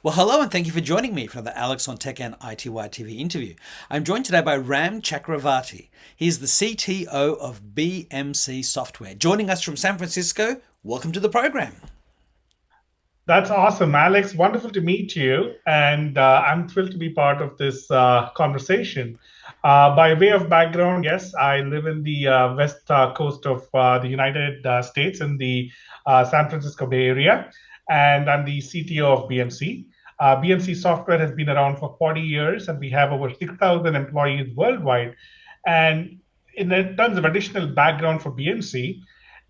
Well, hello and thank you for joining me for the Alex on Tech and ITY TV interview. I'm joined today by Ram Chakravarti. He's the CTO of BMC Software. Joining us from San Francisco, welcome to the program. That's awesome, Alex. Wonderful to meet you. And I'm thrilled to be part of this conversation. By way of background, yes, I live in the west coast of the United States in the San Francisco Bay Area, and I'm the CTO of BMC. BMC Software has been around for 40 years, and we have over 6,000 employees worldwide. And in terms of additional background for BMC,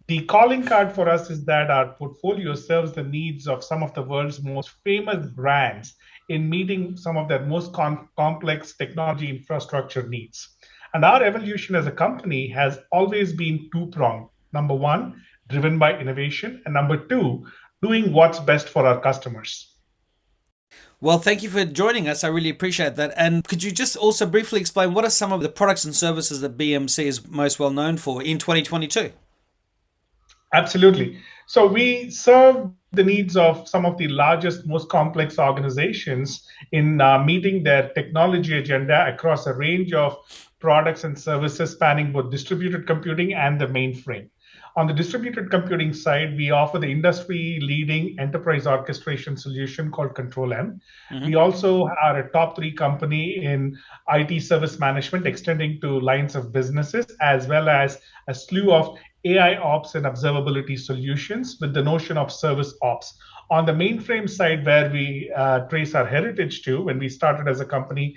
the calling card for us is that our portfolio serves the needs of some of the world's most famous brands in meeting some of their most complex technology infrastructure needs. And our evolution as a company has always been two-pronged. Number one, driven by innovation, and number two, doing what's best for our customers. Well, thank you for joining us. I really appreciate that. And could you just also briefly explain what are some of the products and services that BMC is most well known for in 2022? Absolutely. So we serve the needs of some of the largest, most complex organizations in meeting their technology agenda across a range of products and services spanning both distributed computing and the mainframe. On the distributed computing side, we offer the industry leading enterprise orchestration solution called Control M. We Mm-hmm. also are a top three company in IT service management, extending to lines of businesses, as well as a slew of AI ops and observability solutions with the notion of service ops. On the mainframe side, where we trace our heritage to when we started as a company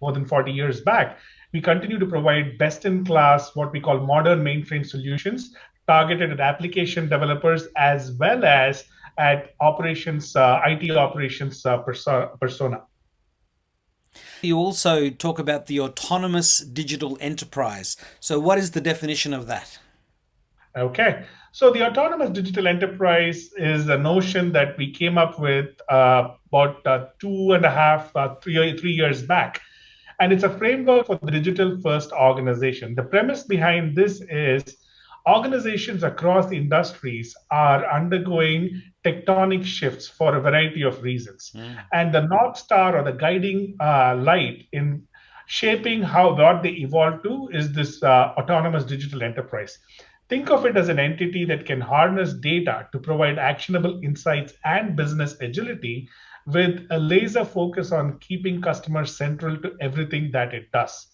more than 40 years back, we continue to provide best in class, what we call modern mainframe solutions targeted at application developers as well as at operations, IT operations persona. You also talk about the autonomous digital enterprise. So, what is the definition of that? Okay. So the autonomous digital enterprise is a notion that we came up with about two and a half, 3 years back. And it's a framework for the digital first organization. The premise behind this is organizations across the industries are undergoing tectonic shifts for a variety of reasons. Mm. And the North Star or the guiding light in shaping how what they evolve to is this autonomous digital enterprise. Think of it as an entity that can harness data to provide actionable insights and business agility with a laser focus on keeping customers central to everything that it does.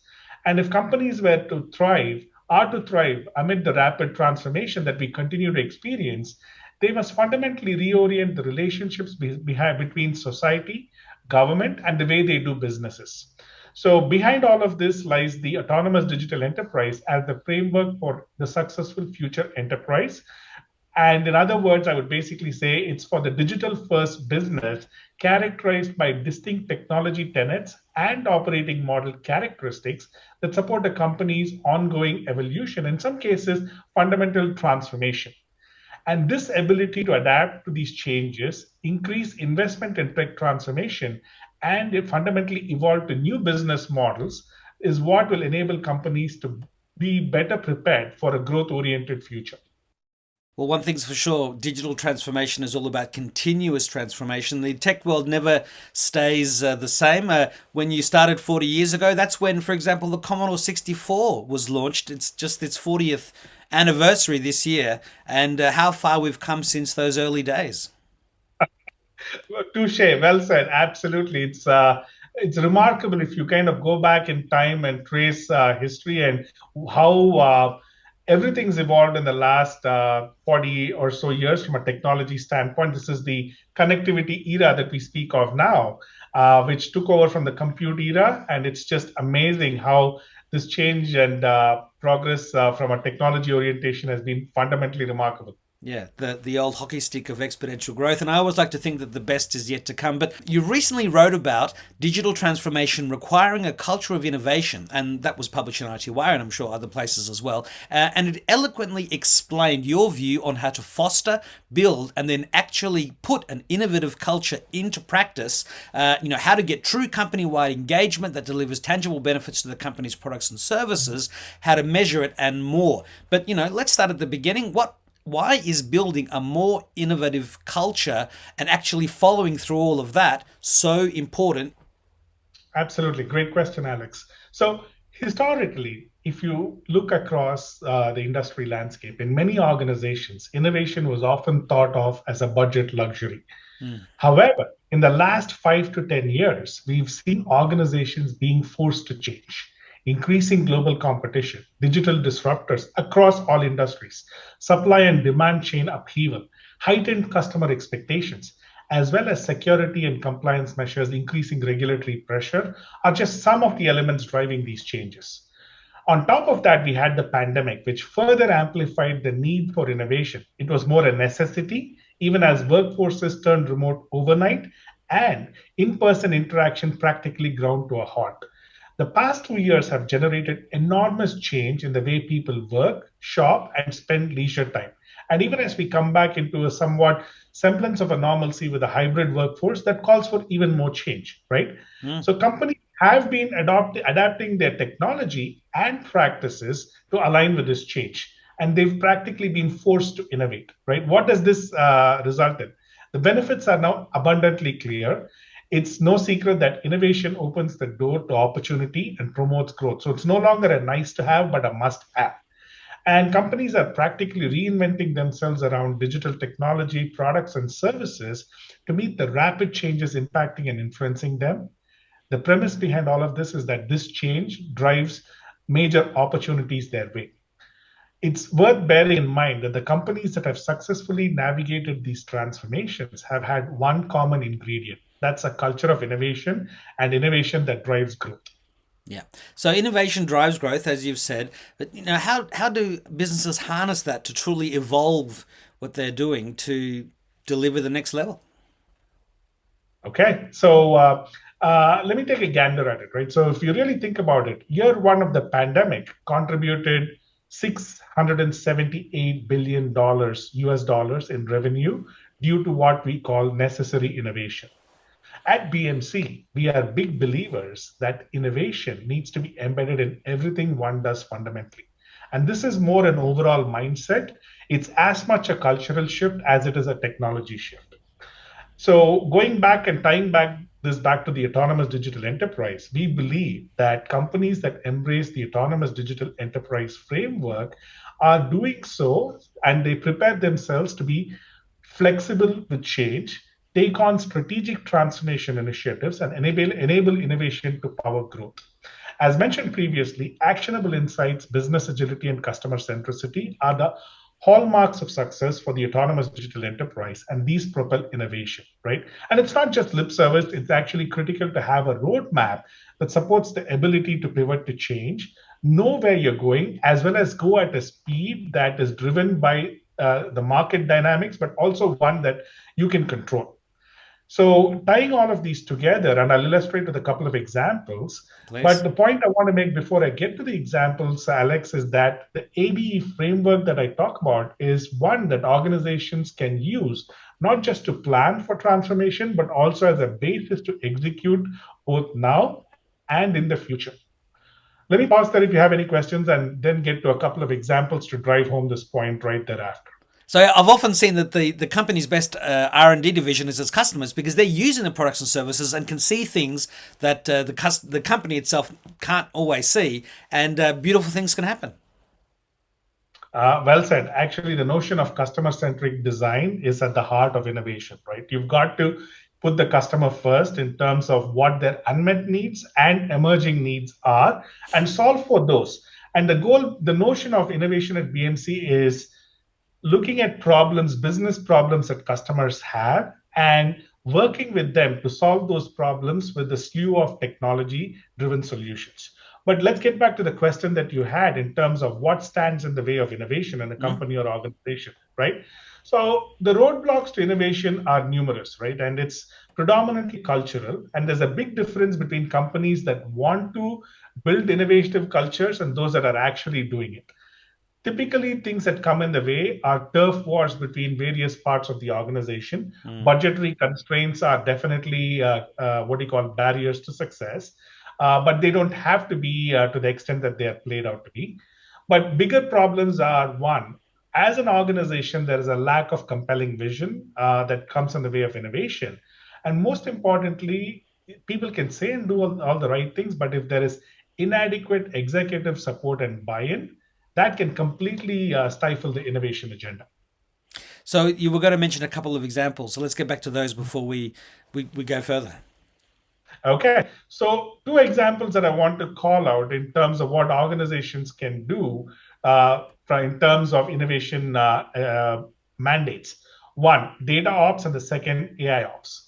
And if companies are to thrive amid the rapid transformation that we continue to experience, they must fundamentally reorient the relationships between society, government, and the way they do businesses. So, behind all of this lies the autonomous digital enterprise as the framework for the successful future enterprise. And in other words, I would basically say it's for the digital first business characterized by distinct technology tenets and operating model characteristics that support a company's ongoing evolution, in some cases, fundamental transformation. And this ability to adapt to these changes, increase investment in tech transformation, and it fundamentally evolve to new business models is what will enable companies to be better prepared for a growth oriented future. Well, one thing's for sure, digital transformation is all about continuous transformation. The tech world never stays the same. When you started 40 years ago, that's when, for example, the Commodore 64 was launched. It's just its 40th anniversary this year, and how far we've come since those early days. Touche, well said. Absolutely, it's remarkable if you kind of go back in time and trace history and how everything's evolved in the last 40 or so years from a technology standpoint. This is the connectivity era that we speak of now, which took over from the compute era, and it's just amazing how this change and progress from a technology orientation has been fundamentally remarkable. Yeah, the old hockey stick of exponential growth. And I always like to think that the best is yet to come. But you recently wrote about digital transformation requiring a culture of innovation, and that was published in ITY and I'm sure other places as well. And it eloquently explained your view on how to foster, build, and then actually put an innovative culture into practice. How to get true company-wide engagement that delivers tangible benefits to the company's products and services, how to measure it, and more. But let's start at the beginning. why is building a more innovative culture and actually following through all of that so important? Absolutely. Great question, Alex. So, historically, if you look across the industry landscape, in many organizations, innovation was often thought of as a budget luxury. Mm. However, in the last 5 to 10 years, we've seen organizations being forced to change, increasing global competition, digital disruptors across all industries, supply and demand chain upheaval, heightened customer expectations, as well as security and compliance measures, increasing regulatory pressure, are just some of the elements driving these changes. On top of that, we had the pandemic, which further amplified the need for innovation. It was more a necessity, even as workforces turned remote overnight and in person interaction practically ground to a halt. The past 2 years have generated enormous change in the way people work, shop, and spend leisure time. And even as we come back into a somewhat semblance of a normalcy with a hybrid workforce, that calls for even more change, right? Mm. So companies have been adapting their technology and practices to align with this change. And they've practically been forced to innovate, right? What does this result in? The benefits are now abundantly clear. It's no secret that innovation opens the door to opportunity and promotes growth. So it's no longer a nice to have, but a must have. And companies are practically reinventing themselves around digital technology, products, and services to meet the rapid changes impacting and influencing them. The premise behind all of this is that this change drives major opportunities their way. It's worth bearing in mind that the companies that have successfully navigated these transformations have had one common ingredient. That's a culture of innovation and innovation that drives growth. Yeah. So innovation drives growth, as you've said. But how do businesses harness that to truly evolve what they're doing to deliver the next level? Okay, so let me take a gander at it, right? So if you really think about it, year one of the pandemic contributed $678 billion US dollars in revenue due to what we call necessary innovation. At BMC, we are big believers that innovation needs to be embedded in everything one does fundamentally. And this is more an overall mindset. It's as much a cultural shift as it is a technology shift. So going back and tying back to the autonomous digital enterprise, we believe that companies that embrace the autonomous digital enterprise framework are doing so, and they prepare themselves to be flexible with change, take on strategic transformation initiatives, and enable innovation to power growth. As mentioned previously, actionable insights, business agility, and customer centricity are the hallmarks of success for the autonomous digital enterprise, and these propel innovation, right? And it's not just lip service, it's actually critical to have a roadmap that supports the ability to pivot to change, know where you're going, as well as go at a speed that is driven by the market dynamics, but also one that you can control. So tying all of these together, and I'll illustrate with a couple of examples. But Please. the point I want to make before I get to the examples, Alex, is that the ABE framework that I talk about is one that organizations can use not just to plan for transformation, but also as a basis to execute both now and in the future. Let me pause there if you have any questions and then get to a couple of examples to drive home this point right thereafter. So I've often seen that the company's best R&D division is its customers because they're using the products and services and can see things that the company itself can't always see, and beautiful things can happen. Well said. Actually, the notion of customer centric design is at the heart of innovation, right? You've got to put the customer first in terms of what their unmet needs and emerging needs are and solve for those. And the goal, the notion of innovation at BMC is looking at problems, business problems that customers have, and working with them to solve those problems with a slew of technology driven solutions. But let's get back to the question that you had in terms of what stands in the way of innovation in a Mm. company or organization, right? So the roadblocks to innovation are numerous, right? And it's predominantly cultural. And there's a big difference between companies that want to build innovative cultures and those that are actually doing it. Typically, things that come in the way are turf wars between various parts of the organization. Mm. Budgetary constraints are definitely what you call barriers to success, but they don't have to be to the extent that they are played out to be. But bigger problems are one, as an organization, there is a lack of compelling vision that comes in the way of innovation. And most importantly, people can say and do all the right things, but if there is inadequate executive support and buy-in, that can completely stifle the innovation agenda. So you were going to mention a couple of examples. So let's get back to those before we go further. Okay, so two examples that I want to call out in terms of what organizations can do in terms of innovation mandates. One, data ops, and the second, AI ops.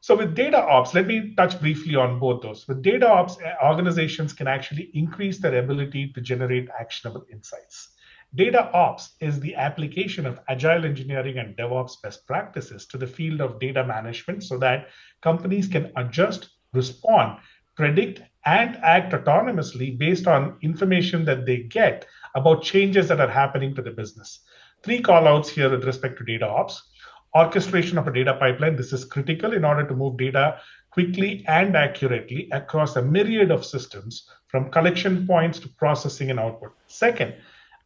So with data ops, let me touch briefly on both those. With data ops, organizations can actually increase their ability to generate actionable insights. Data ops is the application of agile engineering and DevOps best practices to the field of data management so that companies can adjust, respond, predict, and act autonomously based on information that they get about changes that are happening to the business. Three callouts here with respect to data ops. Orchestration of a data pipeline. This is critical in order to move data quickly and accurately across a myriad of systems from collection points to processing and output. Second,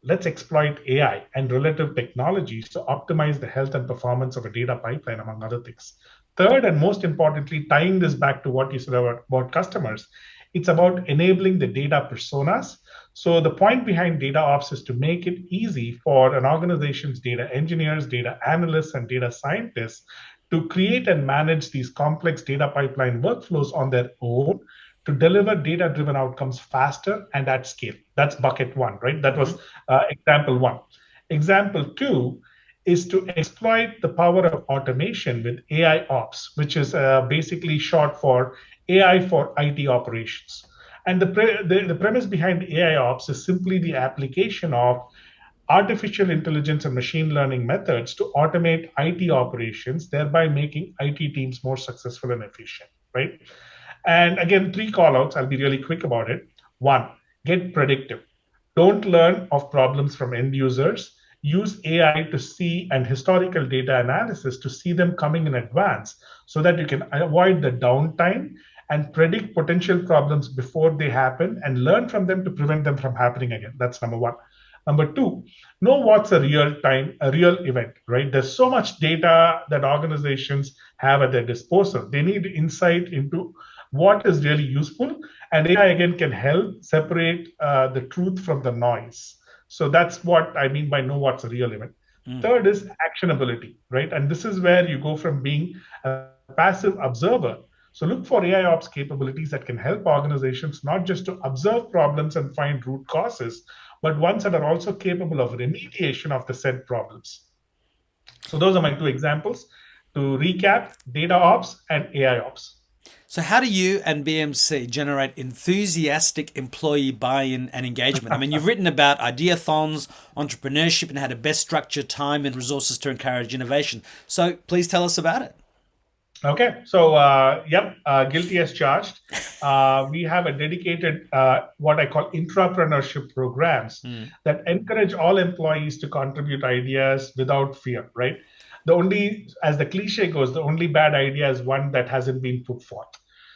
let's exploit AI and relative technologies to optimize the health and performance of a data pipeline, among other things. Third, and most importantly, tying this back to what you said about customers, it's about enabling the data personas. So the point behind data ops is to make it easy for an organization's data engineers, data analysts, and data scientists to create and manage these complex data pipeline workflows on their own to deliver data driven outcomes faster and at scale. That's bucket one, right? That was example one. Example two is to exploit the power of automation with AI ops, which is basically short for AI for IT operations. And the premise behind AI ops is simply the application of artificial intelligence and machine learning methods to automate IT operations, thereby making IT teams more successful and efficient, right? And again, three callouts. I'll be really quick about it. One, get predictive. Don't learn of problems from end users. Use AI to see and historical data analysis to see them coming in advance so that you can avoid the downtime and predict potential problems before they happen and learn from them to prevent them from happening again. That's number one. Number two, know what's a real event, right? There's so much data that organizations have at their disposal. They need insight into what is really useful, and AI again can help separate the truth from the noise. So that's what I mean by know what's a real event. Third is actionability, right? And this is where you go from being a passive observer. So look for AI ops capabilities that can help organizations not just to observe problems and find root causes, but ones that are also capable of remediation of the said problems. So those are my two examples. To recap, data ops and AI ops. So, how do you and BMC generate enthusiastic employee buy in and engagement? I mean, you've written about ideathons, entrepreneurship, and how to best structure time and resources to encourage innovation. So, please tell us about it. Okay, so guilty as charged. We have a dedicated, what I call intrapreneurship programs that encourage all employees to contribute ideas without fear, right? As the cliche goes, the only bad idea is one that hasn't been put forth.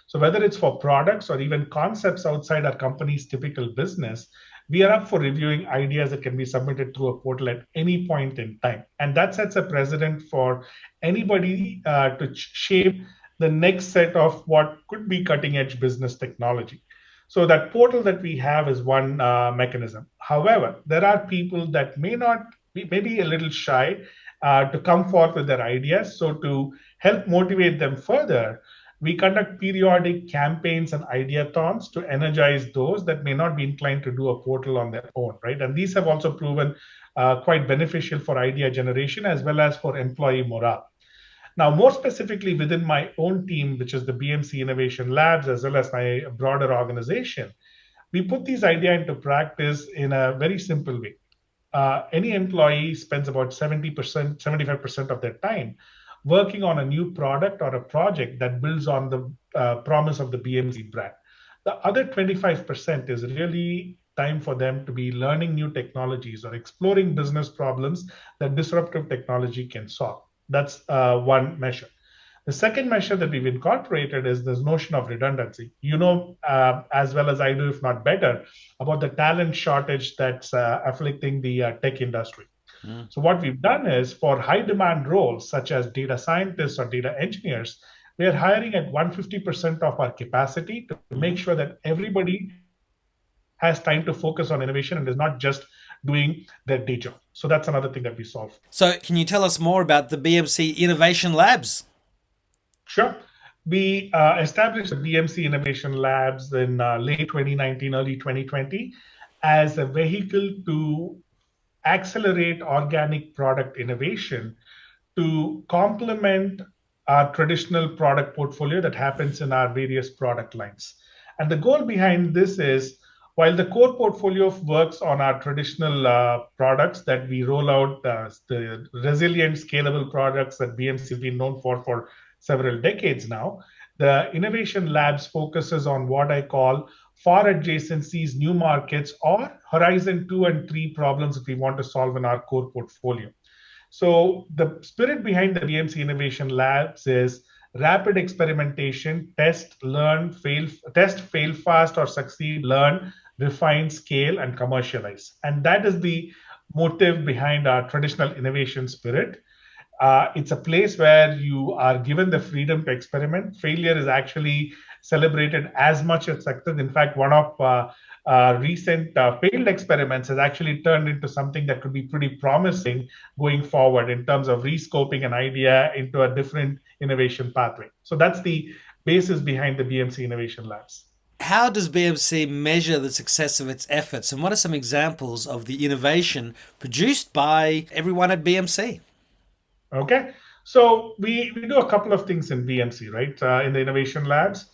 So whether it's for products or even concepts outside our company's typical business, we are up for reviewing ideas that can be submitted through a portal at any point in time. And that sets a precedent for anybody to shape the next set of what could be cutting edge business technology. So that portal that we have is one mechanism. However, there are people that may not be maybe a little shy to come forth with their ideas. So to help motivate them further, we conduct periodic campaigns and ideathons to energize those that may not be inclined to do a portal on their own, right? And these have also proven quite beneficial for idea generation as well as for employee morale. Now, more specifically within my own team, which is the BMC Innovation Labs, as well as my broader organization, we put these ideas into practice in a very simple way. Any employee spends about 70%, 75% of their time working on a new product or a project that builds on the promise of the BMC brand. The other 25% is really time for them to be learning new technologies or exploring business problems that disruptive technology can solve. That's one measure. The second measure that we've incorporated is this notion of redundancy. You know, as well as I do, if not better, about the talent shortage that's afflicting the tech industry. So what we've done is for high demand roles such as data scientists or data engineers, we are hiring at 150% of our capacity to make Mm-hmm. sure that everybody has time to focus on innovation and is not just doing their day job. So that's another thing that we solve. So, can you tell us more about the BMC Innovation Labs? Sure. We established the BMC Innovation Labs in late 2019, early 2020 as a vehicle to accelerate organic product innovation to complement our traditional product portfolio that happens in our various product lines. And the goal behind this is while the core portfolio works on our traditional products that we roll out, the resilient, scalable products that BMC has been known for several decades now, the Innovation Labs focuses on what I call far adjacencies, new markets, or horizon 2 and 3 problems that we want to solve in our core portfolio. So the spirit behind the BMC Innovation Labs is rapid experimentation, test, fail fast or succeed, learn, refine, scale, and commercialize. And that is the motive behind our traditional innovation spirit. It's a place where you are given the freedom to experiment. Failure is actually celebrated as much as success. In fact, one of recent failed experiments has actually turned into something that could be pretty promising going forward in terms of rescoping an idea into a different innovation pathway. So that's the basis behind the BMC Innovation Labs. How does BMC measure the success of its efforts, and what are some examples of the innovation produced by everyone at BMC? Okay. So we do a couple of things in BMC, right? In the innovation labs.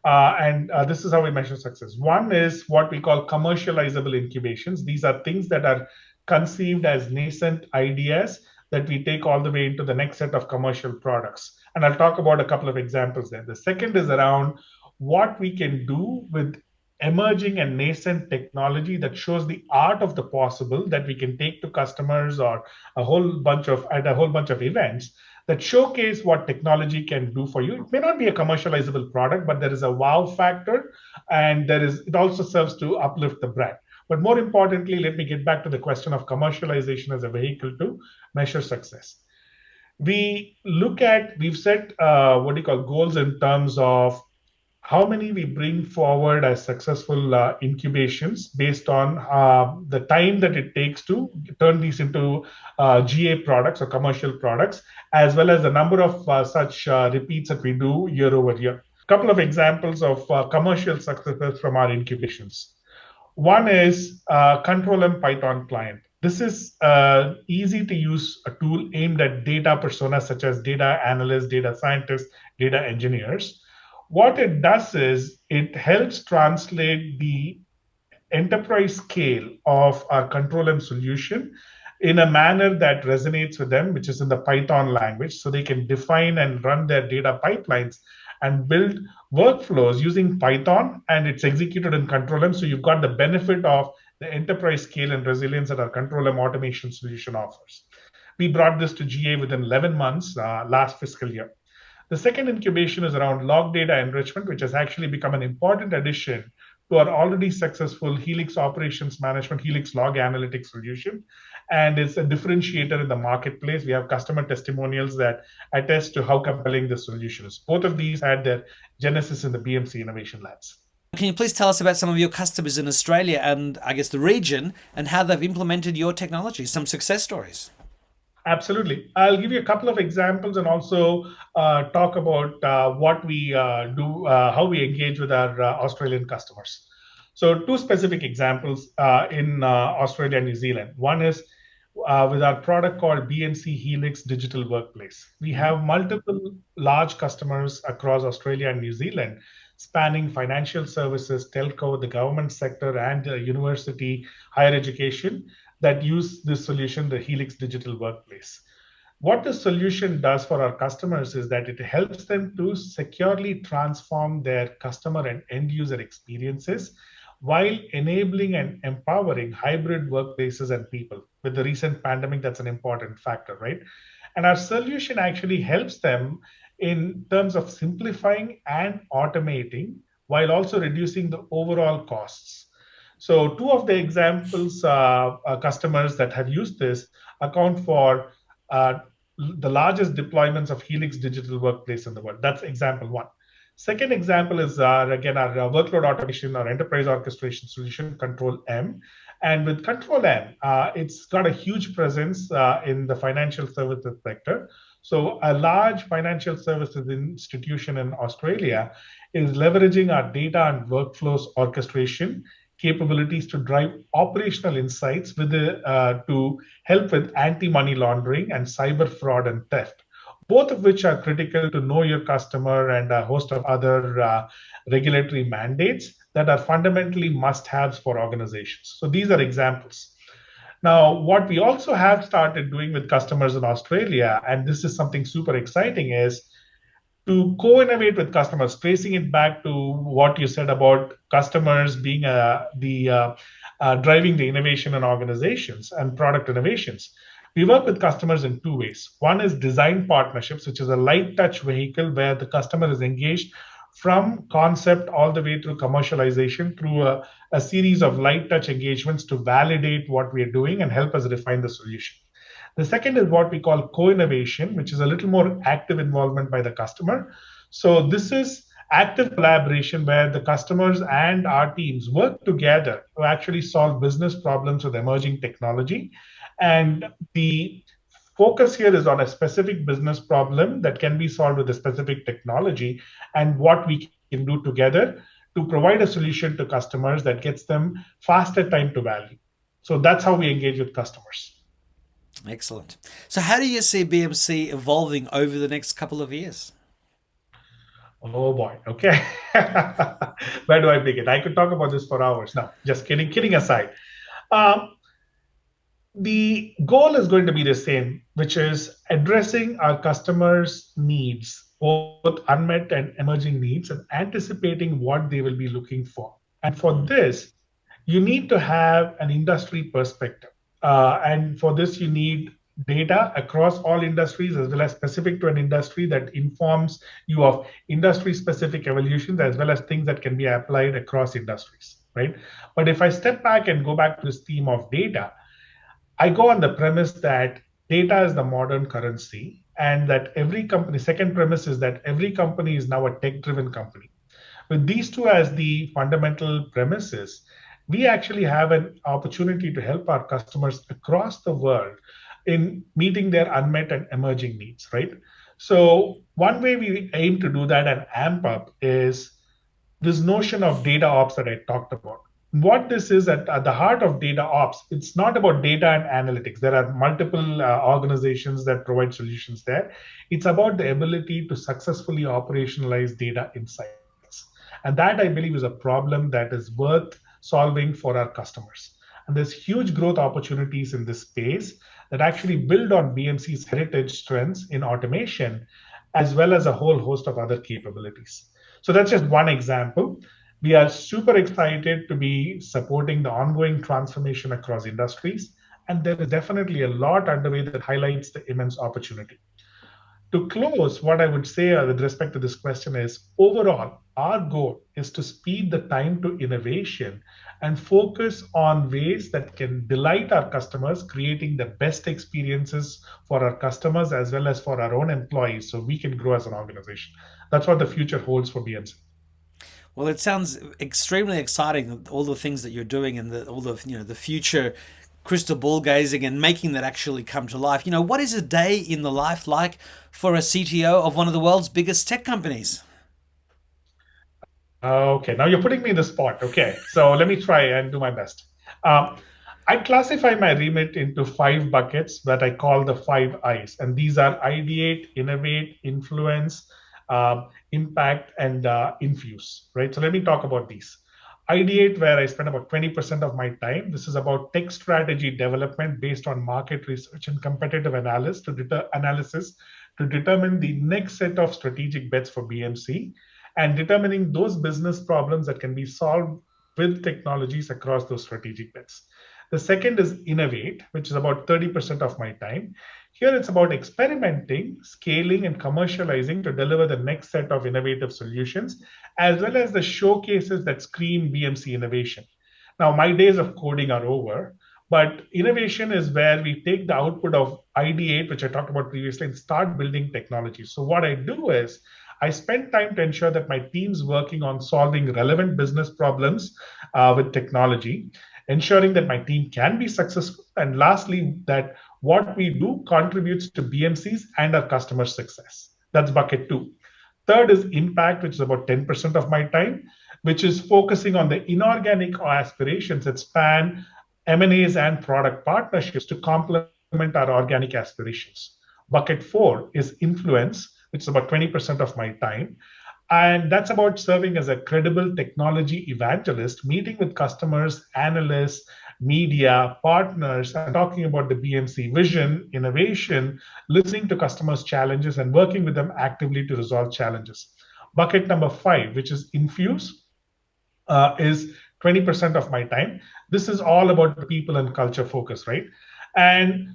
And this is how we measure success. One is what we call commercializable incubations. These are things that are conceived as nascent ideas that we take all the way into the next set of commercial products. And I'll talk about a couple of examples there. The second is around what we can do with emerging and nascent technology that shows the art of the possible that we can take to customers or a whole bunch of events that showcase what technology can do for you. It may not be a commercializable product, but there is a wow factor, and it also serves to uplift the brand. But more importantly, let me get back to the question of commercialization as a vehicle to measure success. We've set what do you call goals in terms of how many we bring forward as successful incubations based on the time that it takes to turn these into GA products or commercial products, as well as the number of such repeats that we do year over year. A couple of examples of commercial successes from our incubations. One is Control M Python client. This is easy to use a tool aimed at data personas such as data analysts, data scientists, data engineers. What it does is it helps translate the enterprise scale of our Control M solution in a manner that resonates with them, which is in the Python language, so they can define and run their data pipelines and build workflows using Python, and it's executed in Control M. So you've got the benefit of the enterprise scale and resilience that our Control M automation solution offers. We brought this to GA within 11 months last fiscal year. The second incubation is around log data enrichment, which has actually become an important addition to our already successful Helix Operations Management, Helix Log Analytics solution. And it's a differentiator in the marketplace. We have customer testimonials that attest to how compelling this solution is. Both of these had their genesis in the BMC Innovation Labs. Can you please tell us about some of your customers in Australia and I guess the region and how they've implemented your technology, some success stories? Absolutely. I'll give you a couple of examples and also talk about what we do, how we engage with our Australian customers. So, two specific examples in Australia and New Zealand. One is with our product called BNC Helix Digital Workplace. We have multiple large customers across Australia and New Zealand, spanning financial services, telco, the government sector, and university, higher education that use this solution, the Helix Digital Workplace. What the solution does for our customers is that it helps them to securely transform their customer and end user experiences while enabling and empowering hybrid workplaces and people. With the recent pandemic, that's an important factor, right? And our solution actually helps them in terms of simplifying and automating while also reducing the overall costs. So two of the examples, customers that have used this account for uh, the largest deployments of Helix digital workplace in the world. That's example one. Second example is again our workload automation or enterprise orchestration solution, Control M. And with Control M, it's got a huge presence in the financial services sector. So a large financial services institution in Australia is leveraging our data and workflows orchestration capabilities to drive operational insights to help with anti-money laundering and cyber fraud and theft, both of which are critical to know your customer and a host of other regulatory mandates that are fundamentally must-haves for organizations. So these are examples. Now, what we also have started doing with customers in Australia, and this is something super exciting, is to co-innovate with customers, tracing it back to what you said about customers being the driving the innovation in organizations and product innovations. We work with customers in two ways. One is design partnerships, which is a light touch vehicle where the customer is engaged from concept all the way through commercialization through a series of light touch engagements to validate what we are doing and help us refine the solution. The second is what we call co-innovation, which is a little more active involvement by the customer. So this is active collaboration where the customers and our teams work together to actually solve business problems with emerging technology. And the focus here is on a specific business problem that can be solved with a specific technology and what we can do together to provide a solution to customers that gets them faster time to value. So that's how we engage with customers. Excellent. So, how do you see BMC evolving over the next couple of years? Oh boy. Okay. Where do I begin? I could talk about this for hours. No, just kidding. Kidding aside. Um, the goal is going to be the same, which is addressing our customers' needs, both unmet and emerging needs, and anticipating what they will be looking for. And for Mm. this, you need to have an industry perspective. And for this, you need data across all industries as well as specific to an industry that informs you of industry specific evolutions as well as things that can be applied across industries, right? But if I step back and go back to this theme of data, I go on the premise that data is the modern currency and that every company, second premise is that every company is now a tech driven company. With these two as the fundamental premises, we actually have an opportunity to help our customers across the world in meeting their unmet and emerging needs, right? So, one way we aim to do that and amp up is this notion of data ops that I talked about. What this is at the heart of data ops, it's not about data and analytics. There are multiple organizations that provide solutions there. It's about the ability to successfully operationalize data insights. And that, I believe, is a problem that is worth solving for our customers. And there's huge growth opportunities in this space that actually build on BMC's heritage strengths in automation, as well as a whole host of other capabilities. So that's just one example. We are super excited to be supporting the ongoing transformation across industries. And there is definitely a lot underway that highlights the immense opportunity. To close, what I would say with respect to this question is overall, our goal is to speed the time to innovation and focus on ways that can delight our customers, creating the best experiences for our customers as well as for our own employees so we can grow as an organization. That's what the future holds for BMC. Well, it sounds extremely exciting. All the things that you're doing, and all the the future crystal ball gazing and making that actually come to life. What is a day in the life like for a CTO of one of the world's biggest tech companies? Okay, now you're putting me in the spot. Okay, so let me try and do my best. Um, I classify my remit into five buckets that I call the five I's, and these are ideate, innovate, influence, impact, and infuse. Right. So let me talk about these. Ideate, where I spend about 20% of my time. This is about tech strategy development based on market research and competitive analysis to determine the next set of strategic bets for BMC and determining those business problems that can be solved with technologies across those strategic bets. The second is innovate, which is about 30% of my time. Here it's about experimenting, scaling, and commercializing to deliver the next set of innovative solutions, as well as the showcases that scream BMC innovation. Now, my days of coding are over, but innovation is where we take the output of ideate, which I talked about previously, and start building technology. So what I do is I spend time to ensure that my team's working on solving relevant business problems with technology, ensuring that my team can be successful, and lastly, that what we do contributes to BMC's and our customer success. That's bucket two. Third is impact, which is about 10% of my time, which is focusing on the inorganic aspirations that span M&As and product partnerships to complement our organic aspirations. Bucket four is influence, which is about 20% of my time. And that's about serving as a credible technology evangelist, meeting with customers, analysts, media, partners, and talking about the BMC vision, innovation, listening to customers' challenges, and working with them actively to resolve challenges. Bucket number five, which is infuse, is 20% of my time. This is all about the people and culture focus, right? And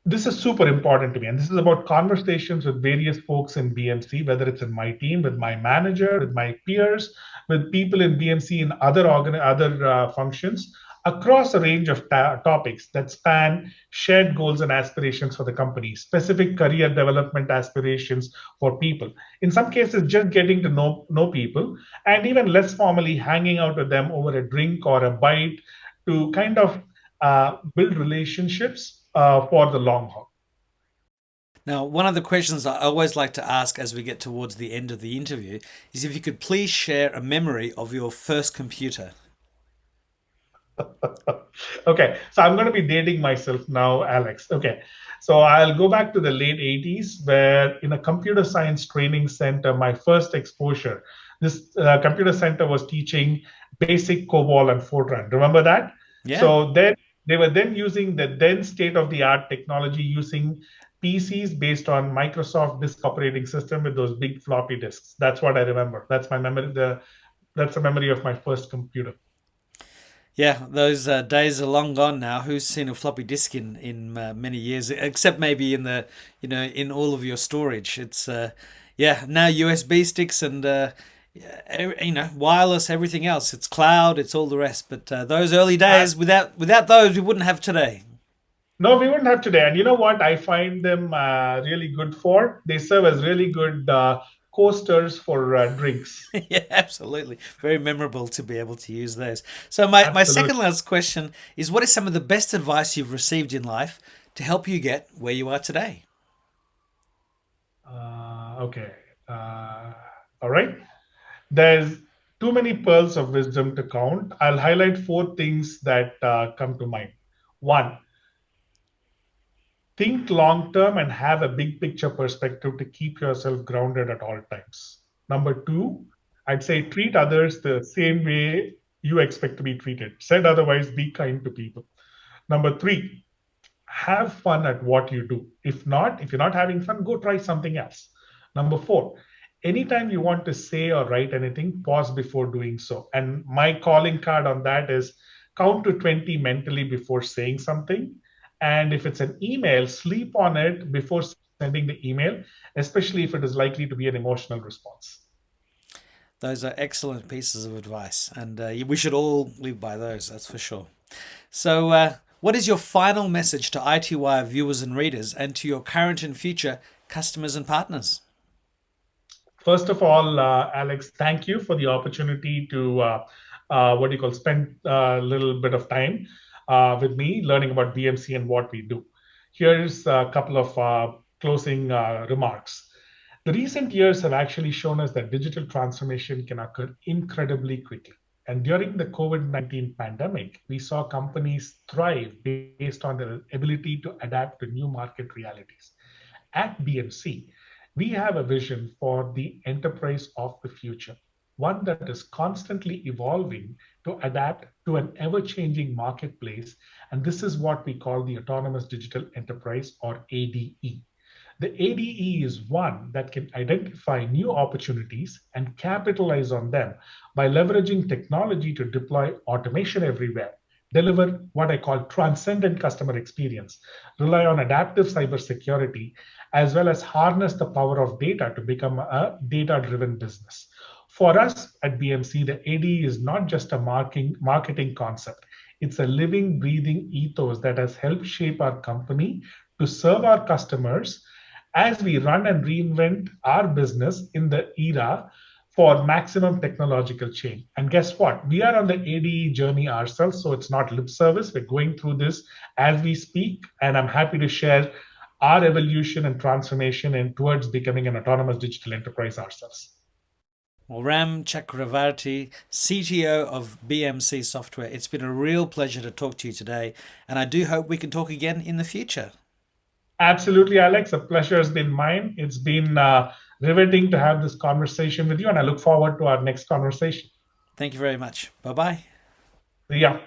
this is super important to me. And this is about conversations with various folks in BMC, whether it's in my team, with my manager, with my peers, with people in BMC in other functions across a range of topics that span shared goals and aspirations for the company, specific career development aspirations for people. In some cases, just getting to know people, and even less formally hanging out with them over a drink or a bite to kind of build relationships for the long haul. Now, one of the questions I always like to ask as we get towards the end of the interview is if you could please share a memory of your first computer. Okay, so I'm going to be dating myself now, Alex. Okay, so I'll go back to the late 80s, where in a computer science training center, my first exposure, this computer center was teaching basic COBOL and Fortran. Remember that? Yeah. So then they were then using the then state of the art technology using PCs based on Microsoft disk operating system with those big floppy disks. That's what I remember. That's my memory. That's a memory of my first computer. Yeah, those days are long gone now. Who's seen a floppy disk in many years, except maybe in the in all of your storage? It's yeah, now USB sticks and wireless, everything else. It's cloud, it's all the rest. But those early days, without those, we wouldn't have today. No, we wouldn't have today. And you know what? I find them really good for. They serve as really good coasters for drinks. Yeah, absolutely. Very memorable to be able to use those. So my second Absolutely. last question is, what is some of the best advice you've received in life to help you get where you are today? Okay. Uh, all right. There's too many pearls of wisdom to count. I'll highlight four things that come to mind. One, think long term and have a big picture perspective to keep yourself grounded at all times. Number two, I'd say treat others the same way you expect to be treated. Said otherwise, be kind to people. Number three, have fun at what you do. If you're not having fun, go try something else. Number four, anytime you want to say or write anything, pause before doing so. And my calling card on that is count to 20 mentally before saying something. And if it's an email, sleep on it before sending the email, especially if it is likely to be an emotional response. Those are excellent pieces of advice, and we should all live by those, that's for sure. So, what is your final message to ITY viewers and readers, and to your current and future customers and partners? First of all, Alex, thank you for the opportunity to what do you call spend a little bit of time with me learning about BMC and what we do. Here's a couple of closing remarks. The recent years have actually shown us that digital transformation can occur incredibly quickly. And during the COVID-19 pandemic, we saw companies thrive based on their ability to adapt to new market realities. At BMC, we have a vision for the enterprise of the future, one that is constantly evolving to adapt to an ever changing marketplace. And this is what we call the Autonomous Digital Enterprise, or ADE. The ADE is one that can identify new opportunities and capitalize on them by leveraging technology to deploy automation everywhere, deliver what I call transcendent customer experience, rely on adaptive cybersecurity, as well as harness the power of data to become a data driven business. For us at BMC, the AD is not just a marketing concept. It's a living, breathing ethos that has helped shape our company to serve our customers as we run and reinvent our business in the era for maximum technological change. And guess what? We are on the ADE journey ourselves, so it's not lip service. We're going through this as we speak, and I'm happy to share our evolution and transformation and towards becoming an autonomous digital enterprise ourselves. Well, Ram Chakravarti, CTO of BMC Software, it's been a real pleasure to talk to you today, and I do hope we can talk again in the future. Absolutely, Alex. A pleasure has been mine. It's been riveting to have this conversation with you, and I look forward to our next conversation. Thank you very much. Bye bye. Yeah.